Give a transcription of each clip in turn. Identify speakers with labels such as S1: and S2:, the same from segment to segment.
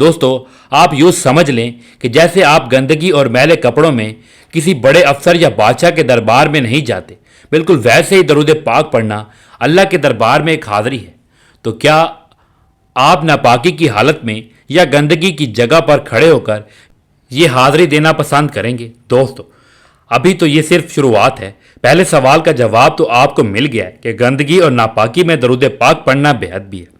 S1: دوستو آپ یوں سمجھ لیں کہ جیسے آپ گندگی اور میلے کپڑوں میں کسی بڑے افسر یا بادشاہ کے دربار میں نہیں جاتے، بالکل ویسے ہی درود پاک پڑھنا اللہ کے دربار میں ایک حاضری ہے۔ تو کیا آپ ناپاکی کی حالت میں یا گندگی کی جگہ پر کھڑے ہو کر یہ حاضری دینا پسند کریں گے؟ دوستو ابھی تو یہ صرف شروعات ہے۔ پہلے سوال کا جواب تو آپ کو مل گیا ہے کہ گندگی اور ناپاکی میں درود پاک پڑھنا بے حد بھی ہے،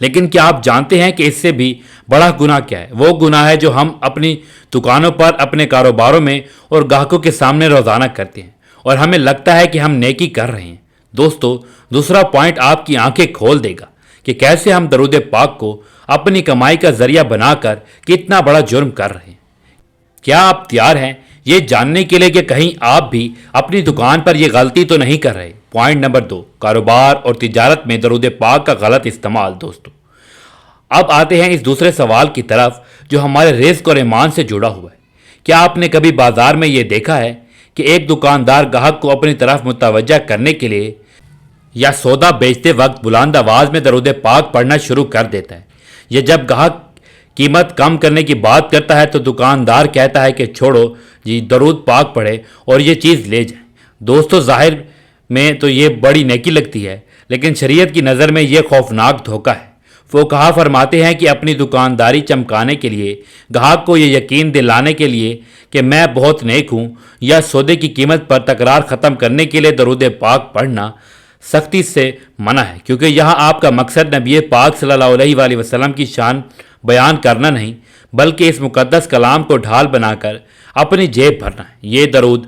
S1: لیکن کیا آپ جانتے ہیں کہ اس سے بھی بڑا گناہ کیا ہے؟ وہ گناہ ہے جو ہم اپنی دکانوں پر، اپنے کاروباروں میں اور گاہکوں کے سامنے روزانہ کرتے ہیں اور ہمیں لگتا ہے کہ ہم نیکی کر رہے ہیں۔ دوستو دوسرا پوائنٹ آپ کی آنکھیں کھول دے گا کہ کیسے ہم درود پاک کو اپنی کمائی کا ذریعہ بنا کر کتنا بڑا جرم کر رہے ہیں۔ کیا آپ تیار ہیں یہ جاننے کے لیے کہ کہیں آپ بھی اپنی دکان پر یہ غلطی تو نہیں کر رہے؟ پوائنٹ نمبر 2، کاروبار اور تجارت میں درود پاک کا غلط استعمال۔ دوستو اب آتے ہیں اس دوسرے سوال کی طرف جو ہمارے رزق اور ایمان سے جڑا ہوا ہے۔ کیا آپ نے کبھی بازار میں یہ دیکھا ہے کہ ایک دکاندار گاہک کو اپنی طرف متوجہ کرنے کے لیے یا سودا بیچتے وقت بلند آواز میں درود پاک پڑھنا شروع کر دیتا ہے، یا جب گاہک قیمت کم کرنے کی بات کرتا ہے تو دکاندار کہتا ہے کہ چھوڑو جی، درود پاک پڑھے اور یہ چیز لے جائیں؟ دوستو ظاہر میں تو یہ بڑی نیکی لگتی ہے، لیکن شریعت کی نظر میں یہ خوفناک دھوکہ ہے۔ فقہا فرماتے ہیں کہ اپنی دکانداری چمکانے کے لیے، گاہک کو یہ یقین دلانے کے لیے کہ میں بہت نیک ہوں، یا سودے کی قیمت پر تکرار ختم کرنے کے لیے درود پاک پڑھنا سختی سے منع ہے، کیونکہ یہاں آپ کا مقصد نبی پاک صلی اللہ علیہ وآلہ وسلم کی شان بیان کرنا نہیں، بلکہ اس مقدس کلام کو ڈھال بنا کر اپنی جیب بھرنا ہے۔ یہ درود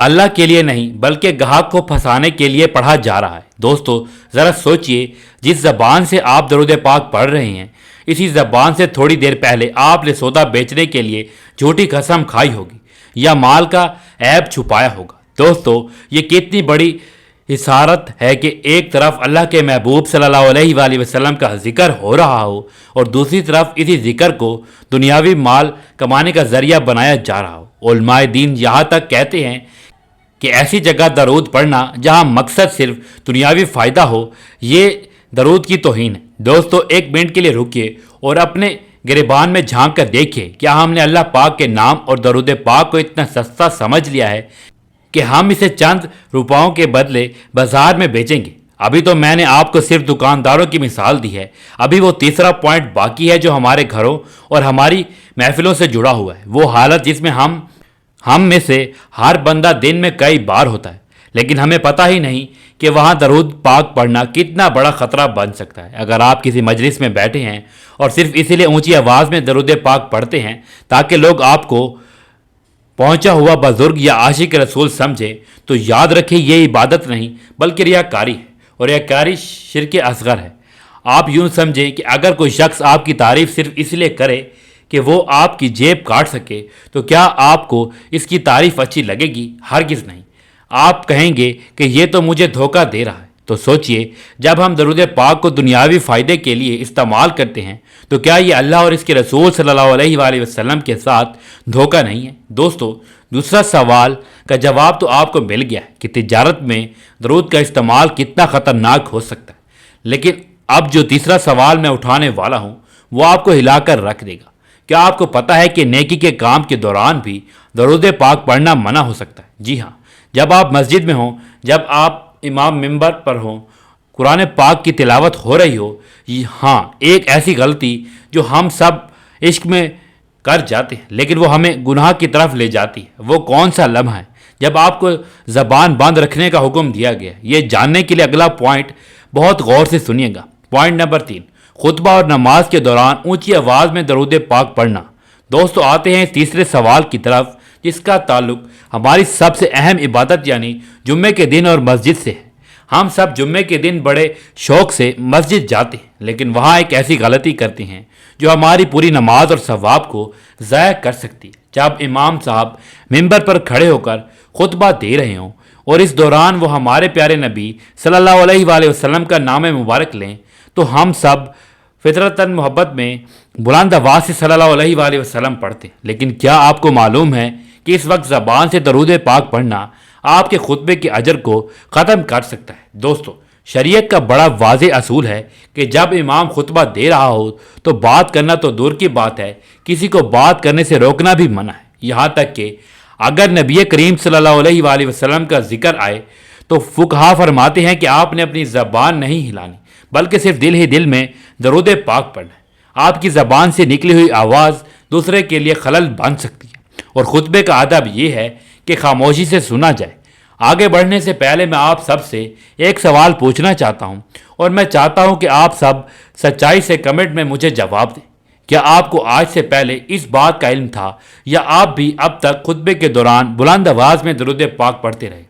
S1: اللہ کے لیے نہیں بلکہ گاہک کو پھنسانے کے لیے پڑھا جا رہا ہے۔ دوستو ذرا سوچئے، جس زبان سے آپ درود پاک پڑھ رہے ہیں، اسی زبان سے تھوڑی دیر پہلے آپ نے سودا بیچنے کے لیے جھوٹی قسم کھائی ہوگی یا مال کا عیب چھپایا ہوگا۔ دوستو یہ کتنی بڑی حسارت ہے کہ ایک طرف اللہ کے محبوب صلی اللہ علیہ وآلہ وسلم کا ذکر ہو رہا ہو اور دوسری طرف اسی ذکر کو دنیاوی مال کمانے کا ذریعہ بنایا جا رہا ہو۔ علماء دین یہاں تک کہتے ہیں کہ ایسی جگہ درود پڑھنا جہاں مقصد صرف دنیاوی فائدہ ہو، یہ درود کی توہین ہے۔ دوستو ایک منٹ کے لیے رکیے اور اپنے گریبان میں جھانک کر دیکھیے، کیا ہم نے اللہ پاک کے نام اور درود پاک کو اتنا سستا سمجھ لیا ہے کہ ہم اسے چند روپاؤں کے بدلے بازار میں بیچیں گے؟ ابھی تو میں نے آپ کو صرف دکانداروں کی مثال دی ہے، ابھی وہ تیسرا پوائنٹ باقی ہے جو ہمارے گھروں اور ہماری محفلوں سے جڑا ہوا ہے، وہ حالت جس میں ہم میں سے ہر بندہ دن میں کئی بار ہوتا ہے، لیکن ہمیں پتہ ہی نہیں کہ وہاں درود پاک پڑھنا کتنا بڑا خطرہ بن سکتا ہے۔ اگر آپ کسی مجلس میں بیٹھے ہیں اور صرف اسی لیے اونچی آواز میں درود پاک پڑھتے ہیں تاکہ لوگ آپ کو پہنچا ہوا بزرگ یا عاشق رسول سمجھے، تو یاد رکھیں یہ عبادت نہیں بلکہ ریاکاری ہے، اور ریاکاری شرک اصغر ہے۔ آپ یوں سمجھیں کہ اگر کوئی شخص آپ کی تعریف صرف اس لیے کرے کہ وہ آپ کی جیب کاٹ سکے تو کیا آپ کو اس کی تعریف اچھی لگے گی؟ ہرگز نہیں۔ آپ کہیں گے کہ یہ تو مجھے دھوکہ دے رہا ہے۔ تو سوچئے، جب ہم درود پاک کو دنیاوی فائدے کے لیے استعمال کرتے ہیں تو کیا یہ اللہ اور اس کے رسول صلی اللہ علیہ وآلہ وسلم کے ساتھ دھوکہ نہیں ہے؟ دوستو دوسرا سوال کا جواب تو آپ کو مل گیا ہے کہ تجارت میں درود کا استعمال کتنا خطرناک ہو سکتا ہے، لیکن اب جو تیسرا سوال میں اٹھانے والا ہوں وہ آپ کو ہلا کر رکھ دے گا۔ کیا آپ کو پتہ ہے کہ نیکی کے کام کے دوران بھی درود پاک پڑھنا منع ہو سکتا ہے؟ جی ہاں، جب آپ مسجد میں ہوں، جب آپ امام ممبر پر ہوں، قرآن پاک کی تلاوت ہو رہی ہو، ہاں ایک ایسی غلطی جو ہم سب عشق میں کر جاتے ہیں لیکن وہ ہمیں گناہ کی طرف لے جاتی ہے، وہ کون سا لمحہ ہے جب آپ کو زبان بند رکھنے کا حکم دیا گیا؟ یہ جاننے کے لیے اگلا پوائنٹ بہت غور سے سنیے گا۔ پوائنٹ نمبر 3، خطبہ اور نماز کے دوران اونچی آواز میں درود پاک پڑھنا۔ دوستو آتے ہیں اس تیسرے سوال کی طرف جس کا تعلق ہماری سب سے اہم عبادت یعنی جمعے کے دن اور مسجد سے ہے۔ ہم سب جمعے کے دن بڑے شوق سے مسجد جاتے ہیں، لیکن وہاں ایک ایسی غلطی کرتے ہیں جو ہماری پوری نماز اور ثواب کو ضائع کر سکتی ہے۔ جب امام صاحب ممبر پر کھڑے ہو کر خطبہ دے رہے ہوں اور اس دوران وہ ہمارے پیارے نبی صلی اللہ علیہ وآلہ وسلم کا نام مبارک لیں تو ہم سب فطرتاً محبت میں بلند آواز سے صلی اللہ علیہ وآلہ وسلم پڑھتے ہیں، لیکن کیا آپ کو معلوم ہے کہ اس وقت زبان سے درود پاک پڑھنا آپ کے خطبے کے اجر کو ختم کر سکتا ہے؟ دوستو شریعت کا بڑا واضح اصول ہے کہ جب امام خطبہ دے رہا ہو تو بات کرنا تو دور کی بات ہے، کسی کو بات کرنے سے روکنا بھی منع ہے۔ یہاں تک کہ اگر نبی کریم صلی اللہ علیہ وآلہ وسلم کا ذکر آئے تو فقہا فرماتے ہیں کہ آپ نے اپنی زبان نہیں ہلانی، بلکہ صرف دل ہی دل میں درود پاک پڑھنا ہے۔ آپ کی زبان سے نکلی ہوئی آواز دوسرے کے لیے خلل بن سکتی ہے، اور خطبے کا ادب یہ ہے کہ خاموشی سے سنا جائے۔ آگے بڑھنے سے پہلے میں آپ سب سے ایک سوال پوچھنا چاہتا ہوں، اور میں چاہتا ہوں کہ آپ سب سچائی سے کمنٹ میں مجھے جواب دیں۔ کیا آپ کو آج سے پہلے اس بات کا علم تھا، یا آپ بھی اب تک خطبے کے دوران بلند آواز میں درود پاک پڑھتے رہے؟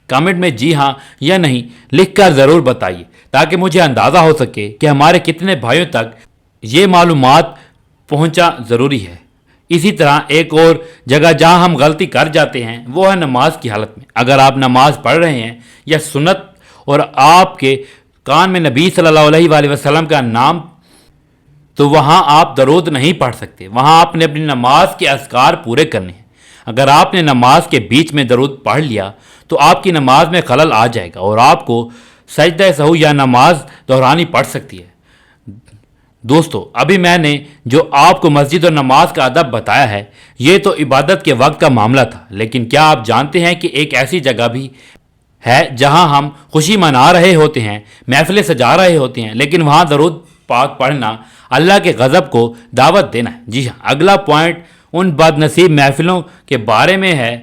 S1: کمنٹ میں جی ہاں یا نہیں لکھ کر ضرور بتائیے، تاکہ مجھے اندازہ ہو سکے کہ ہمارے کتنے بھائیوں تک یہ معلومات پہنچا ضروری ہے۔ اسی طرح ایک اور جگہ جہاں ہم غلطی کر جاتے ہیں وہ ہے نماز کی حالت میں۔ اگر آپ نماز پڑھ رہے ہیں یا سنت اور آپ کے کان میں نبی صلی اللہ علیہ وآلہ وسلم کا نام، تو وہاں آپ درود نہیں پڑھ سکتے، وہاں آپ نے اپنی نماز کے اذکار پورے کرنے ہیں۔ اگر آپ نے نماز کے بیچ میں درود پڑھ لیا تو آپ کی نماز میں خلل آ جائے گا اور آپ کو سجدہ سہو یا نماز دہرانی پڑ سکتی ہے۔ دوستو، ابھی میں نے جو آپ کو مسجد اور نماز کا ادب بتایا ہے یہ تو عبادت کے وقت کا معاملہ تھا، لیکن کیا آپ جانتے ہیں کہ ایک ایسی جگہ بھی ہے جہاں ہم خوشی منا رہے ہوتے ہیں، محفلیں سجا رہے ہوتے ہیں، لیکن وہاں درود پاک پڑھنا اللہ کے غضب کو دعوت دینا ہے؟ جی ہاں، اگلا پوائنٹ ان بد نصیب محفلوں کے بارے میں ہے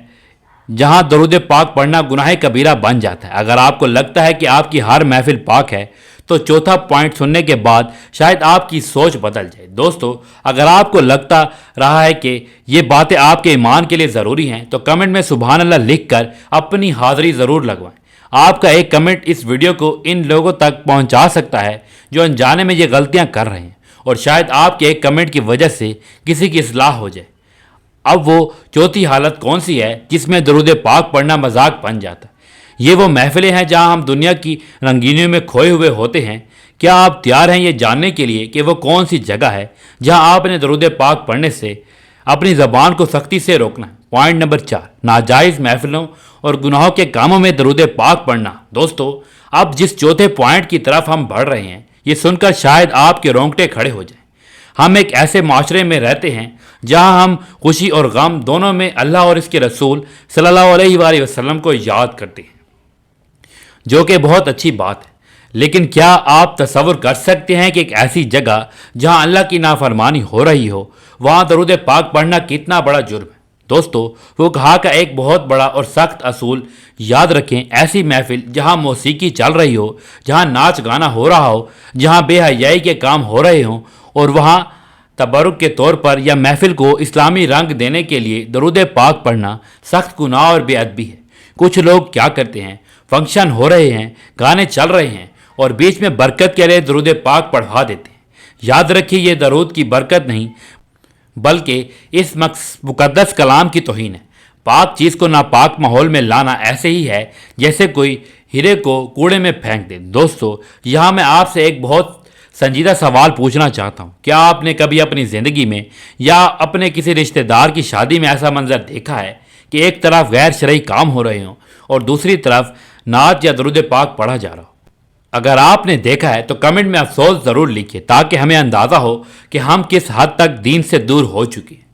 S1: جہاں درود پاک پڑھنا گناہ کبیرہ بن جاتا ہے۔ اگر آپ کو لگتا ہے کہ آپ کی ہر محفل پاک ہے تو چوتھا پوائنٹ سننے کے بعد شاید آپ کی سوچ بدل جائے۔ دوستو، اگر آپ کو لگتا رہا ہے کہ یہ باتیں آپ کے ایمان کے لیے ضروری ہیں تو کمنٹ میں سبحان اللہ لکھ کر اپنی حاضری ضرور لگوائیں۔ آپ کا ایک کمنٹ اس ویڈیو کو ان لوگوں تک پہنچا سکتا ہے جو انجانے میں یہ غلطیاں کر رہے ہیں، اور شاید آپ کے ایک کمنٹ کی وجہ سے کسی کی اصلاح ہو جائے۔ اب وہ چوتھی حالت کون سی ہے جس میں درود پاک پڑھنا مذاق بن جاتا ہے؟ یہ وہ محفلیں ہیں جہاں ہم دنیا کی رنگینیوں میں کھوئے ہوئے ہوتے ہیں۔ کیا آپ تیار ہیں یہ جاننے کے لیے کہ وہ کون سی جگہ ہے جہاں آپ نے درود پاک پڑھنے سے اپنی زبان کو سختی سے روکنا ہے؟ پوائنٹ نمبر 4، ناجائز محفلوں اور گناہوں کے کاموں میں درود پاک پڑھنا۔ دوستو، اب جس چوتھے پوائنٹ کی طرف ہم بڑھ رہے ہیں یہ سن کر شاید آپ کے رونگٹے کھڑے ہو جائیں۔ ہم ایک ایسے معاشرے میں رہتے ہیں جہاں ہم خوشی اور غم دونوں میں اللہ اور اس کے رسول صلی اللہ علیہ وآلہ وسلم کو یاد کرتے ہیں، جو کہ بہت اچھی بات ہے، لیکن کیا آپ تصور کر سکتے ہیں کہ ایک ایسی جگہ جہاں اللہ کی نافرمانی ہو رہی ہو وہاں درود پاک پڑھنا کتنا بڑا جرم ہے؟ دوستو، وہ کہا کا ایک بہت بڑا اور سخت اصول یاد رکھیں، ایسی محفل جہاں موسیقی چل رہی ہو، جہاں ناچ گانا ہو رہا ہو، جہاں بے حیائی کے کام ہو رہے ہوں، اور وہاں تبرک کے طور پر یا محفل کو اسلامی رنگ دینے کے لیے درود پاک پڑھنا سخت گناہ اور بے ادبی ہے۔ کچھ لوگ کیا کرتے ہیں، فنکشن ہو رہے ہیں، گانے چل رہے ہیں اور بیچ میں برکت کے لیے درود پاک پڑھوا دیتے ہیں۔ یاد رکھیے، یہ درود کی برکت نہیں بلکہ اس مقدس کلام کی توہین ہے۔ پاک چیز کو ناپاک ماحول میں لانا ایسے ہی ہے جیسے کوئی ہیرے کو کوڑے میں پھینک دے۔ دوستو، یہاں میں آپ سے ایک بہت سنجیدہ سوال پوچھنا چاہتا ہوں۔ کیا آپ نے کبھی اپنی زندگی میں یا اپنے کسی رشتہ دار کی شادی میں ایسا منظر دیکھا ہے کہ ایک طرف غیر شرعی کام ہو رہے ہوں اور دوسری طرف نعت یا درود پاک پڑھا جا رہا ہو؟ اگر آپ نے دیکھا ہے تو کمنٹ میں افسوس ضرور لکھیے تاکہ ہمیں اندازہ ہو کہ ہم کس حد تک دین سے دور ہو چکے ہیں۔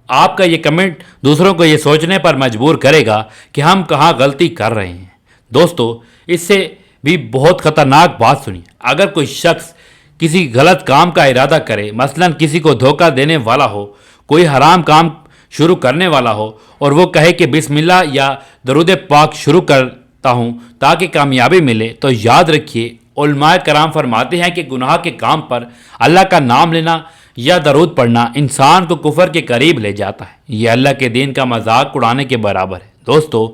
S1: آپ کا یہ کمنٹ دوسروں کو یہ سوچنے پر مجبور کرے گا کہ ہم کہاں غلطی کر رہے ہیں۔ دوستو، اس سے بھی بہت خطرناک بات سنیے۔ اگر کوئی شخص کسی غلط کام کا ارادہ کرے، مثلا کسی کو دھوکہ دینے والا ہو، کوئی حرام کام شروع کرنے والا ہو اور وہ کہے کہ بسم اللہ یا درود پاک شروع کرتا ہوں تاکہ کامیابی ملے، تو یاد رکھیے علماء کرام فرماتے ہیں کہ گناہ کے کام پر اللہ کا نام لینا یا درود پڑھنا انسان کو کفر کے قریب لے جاتا ہے۔ یہ اللہ کے دین کا مذاق اڑانے کے برابر ہے۔ دوستو،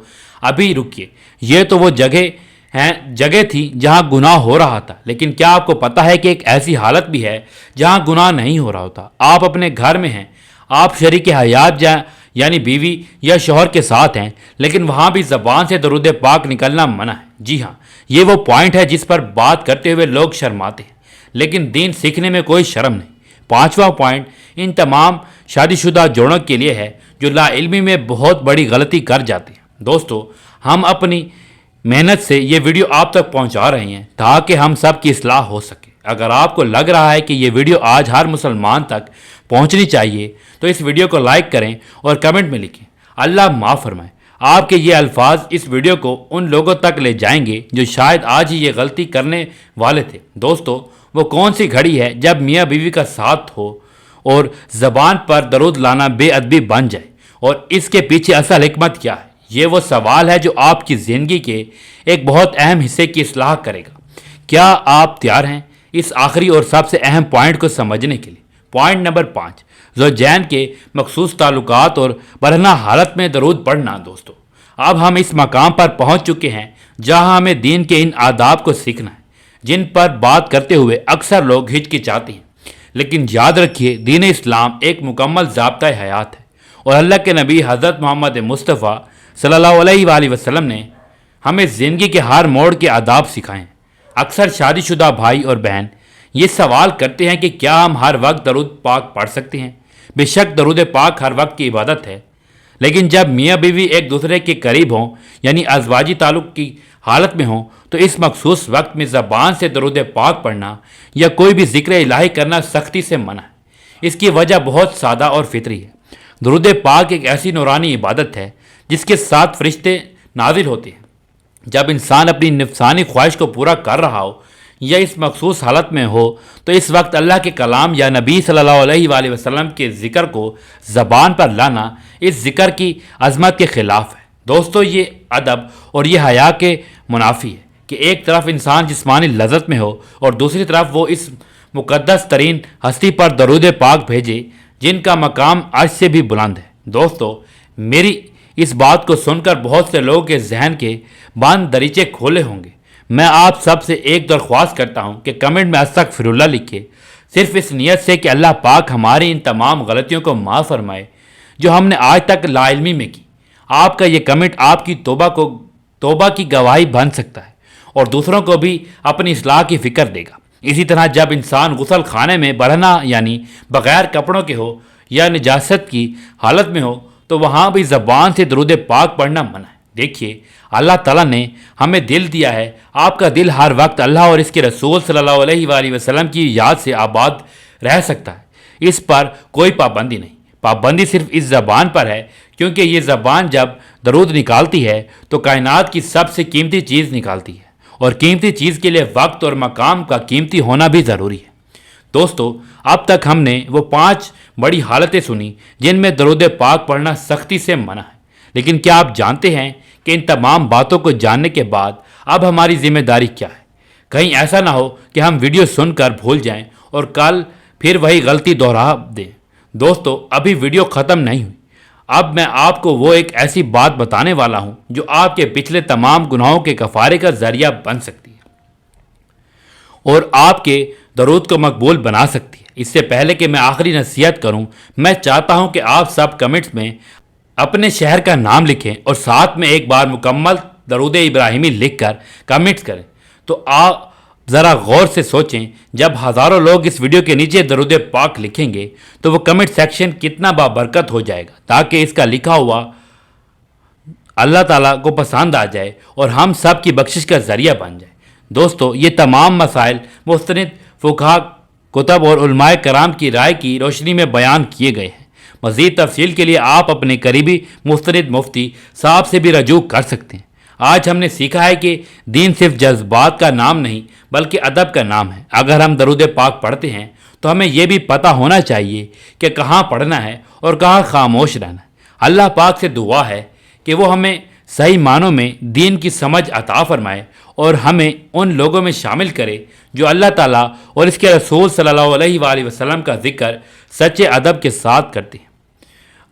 S1: ابھی رکیے، یہ تو وہ جگہ تھی جہاں گناہ ہو رہا تھا، لیکن کیا آپ کو پتہ ہے کہ ایک ایسی حالت بھی ہے جہاں گناہ نہیں ہو رہا ہوتا؟ آپ اپنے گھر میں ہیں، آپ شریک حیات یعنی بیوی یا شوہر کے ساتھ ہیں، لیکن وہاں بھی زبان سے درود پاک نکلنا منع ہے۔ جی ہاں، یہ وہ پوائنٹ ہے جس پر بات کرتے ہوئے لوگ شرماتے ہیں، لیکن دین سیکھنے میں کوئی شرم نہیں۔ پانچواں پوائنٹ ان تمام شادی شدہ جوڑوں کے لیے ہے جو لا علمی میں بہت بڑی غلطی کر جاتے ہیں۔ دوستو، ہم اپنی محنت سے یہ ویڈیو آپ تک پہنچا رہے ہیں تاکہ ہم سب کی اصلاح ہو سکے۔ اگر آپ کو لگ رہا ہے کہ یہ ویڈیو آج ہر مسلمان تک پہنچنی چاہیے تو اس ویڈیو کو لائک کریں اور کمنٹ میں لکھیں اللہ معاف فرمائے۔ آپ کے یہ الفاظ اس ویڈیو کو ان لوگوں تک لے جائیں گے جو شاید آج ہی یہ غلطی کرنے والے تھے۔ دوستو، وہ کون سی گھڑی ہے جب میاں بیوی کا ساتھ ہو اور زبان پر درود لانا بے ادبی بن جائے، اور اس کے پیچھے اصل حکمت کیا ہے؟ یہ وہ سوال ہے جو آپ کی زندگی کے ایک بہت اہم حصے کی اصلاح کرے گا۔ کیا آپ تیار ہیں اس آخری اور سب سے اہم پوائنٹ کو سمجھنے کے لیے؟ پوائنٹ نمبر 5، زوجین کے مخصوص تعلقات اور برہنہ حالت میں درود پڑھنا۔ دوستو، اب ہم اس مقام پر پہنچ چکے ہیں جہاں ہمیں دین کے ان آداب کو سیکھنا ہے جن پر بات کرتے ہوئے اکثر لوگ ہچکچاتے ہیں۔ لیکن یاد رکھیے، دین اسلام ایک مکمل ضابطۂ حیات ہے، اور اللہ کے نبی حضرت محمد مصطفیٰ صلی اللہ علیہ وآلہ وسلم نے ہمیں زندگی کے ہر موڑ کے آداب سکھائے ہیں۔ اکثر شادی شدہ بھائی اور بہن یہ سوال کرتے ہیں کہ کیا ہم ہر وقت درود پاک پڑھ سکتے ہیں؟ بے شک درود پاک ہر وقت کی عبادت ہے، لیکن جب میاں بیوی ایک دوسرے کے قریب ہوں، یعنی ازواجی تعلق کی حالت میں ہوں، تو اس مخصوص وقت میں زبان سے درود پاک پڑھنا یا کوئی بھی ذکر الہی کرنا سختی سے منع ہے۔ اس کی وجہ بہت سادہ اور فطری ہے۔ درود پاک ایک ایسی نورانی عبادت ہے جس کے ساتھ فرشتے نازل ہوتے ہیں۔ جب انسان اپنی نفسانی خواہش کو پورا کر رہا ہو یا اس مخصوص حالت میں ہو تو اس وقت اللہ کے کلام یا نبی صلی اللہ علیہ وآلہ وسلم کے ذکر کو زبان پر لانا اس ذکر کی عظمت کے خلاف ہے۔ دوستو، یہ ادب اور یہ حیا کے منافی ہے کہ ایک طرف انسان جسمانی لذت میں ہو اور دوسری طرف وہ اس مقدس ترین ہستی پر درود پاک بھیجے جن کا مقام عرش سے بھی بلند ہے۔ دوستو، میری اس بات کو سن کر بہت سے لوگوں کے ذہن کے بند دریچے کھولے ہوں گے۔ میں آپ سب سے ایک درخواست کرتا ہوں کہ کمنٹ میں استغفراللہ لکھے، صرف اس نیت سے کہ اللہ پاک ہماری ان تمام غلطیوں کو معاف فرمائے جو ہم نے آج تک لا علمی میں کی۔ آپ کا یہ کمنٹ آپ کی توبہ کی گواہی بن سکتا ہے اور دوسروں کو بھی اپنی اصلاح کی فکر دے گا۔ اسی طرح جب انسان غسل خانے میں برہنہ یعنی بغیر کپڑوں کے ہو یا نجاست کی حالت میں ہو تو وہاں بھی زبان سے درود پاک پڑھنا منع ہے۔ دیکھیے، اللہ تعالیٰ نے ہمیں دل دیا ہے، آپ کا دل ہر وقت اللہ اور اس کے رسول صلی اللہ علیہ وآلہ وسلم کی یاد سے آباد رہ سکتا ہے۔ اس پر کوئی پابندی نہیں، پابندی صرف اس زبان پر ہے، کیونکہ یہ زبان جب درود نکالتی ہے تو کائنات کی سب سے قیمتی چیز نکالتی ہے، اور قیمتی چیز کے لیے وقت اور مقام کا قیمتی ہونا بھی ضروری ہے۔ دوستو، اب تک ہم نے وہ 5 بڑی حالتیں سنی جن میں درود پاک پڑھنا سختی سے منع ہے، لیکن کیا آپ جانتے ہیں کہ ان تمام باتوں کو جاننے کے بعد اب ہماری ذمہ داری کیا ہے؟ کہیں ایسا نہ ہو کہ ہم ویڈیو سن کر بھول جائیں اور کل پھر وہی غلطی دوہرا دیں۔ دوستو، ابھی ویڈیو ختم نہیں ہوئی۔ اب میں آپ کو وہ ایک ایسی بات بتانے والا ہوں جو آپ کے پچھلے تمام گناہوں کے کفارے کا ذریعہ بن سکتی ہے اور آپ کے درود کو مقبول بنا سکتی ہے۔ اس سے پہلے کہ میں آخری نصیحت کروں، میں چاہتا ہوں کہ آپ سب کمنٹس میں اپنے شہر کا نام لکھیں اور ساتھ میں ایک بار مکمل درود ابراہیمی لکھ کر کمنٹس کریں۔ تو آپ ذرا غور سے سوچیں، جب ہزاروں لوگ اس ویڈیو کے نیچے درود پاک لکھیں گے تو وہ کمنٹ سیکشن کتنا بابرکت ہو جائے گا، تاکہ اس کا لکھا ہوا اللہ تعالیٰ کو پسند آ جائے اور ہم سب کی بخشش کا ذریعہ بن جائے۔ دوستو، یہ تمام مسائل مستند فقہا کتب اور علماء کرام کی رائے کی روشنی میں بیان کیے گئے ہیں۔ مزید تفصیل کے لیے آپ اپنے قریبی مستند مفتی صاحب سے بھی رجوع کر سکتے ہیں۔ آج ہم نے سیکھا ہے کہ دین صرف جذبات کا نام نہیں بلکہ ادب کا نام ہے۔ اگر ہم درود پاک پڑھتے ہیں تو ہمیں یہ بھی پتہ ہونا چاہیے کہ کہاں پڑھنا ہے اور کہاں خاموش رہنا ہے۔ اللہ پاک سے دعا ہے کہ وہ ہمیں صحیح معنوں میں دین کی سمجھ عطا فرمائے اور ہمیں ان لوگوں میں شامل کرے جو اللہ تعالیٰ اور اس کے رسول صلی اللہ علیہ وآلہ وسلم کا ذکر سچے ادب کے ساتھ کرتے ہیں۔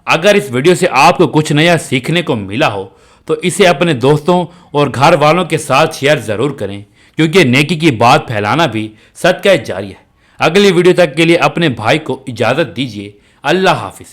S1: اگر اس ویڈیو سے آپ کو کچھ نیا سیکھنے کو ملا ہو تو اسے اپنے دوستوں اور گھر والوں کے ساتھ شیئر ضرور کریں، کیونکہ نیکی کی بات پھیلانا بھی صدقہ جاریہ ہے۔ اگلی ویڈیو تک کے لیے اپنے بھائی کو اجازت دیجیے۔ اللہ حافظ۔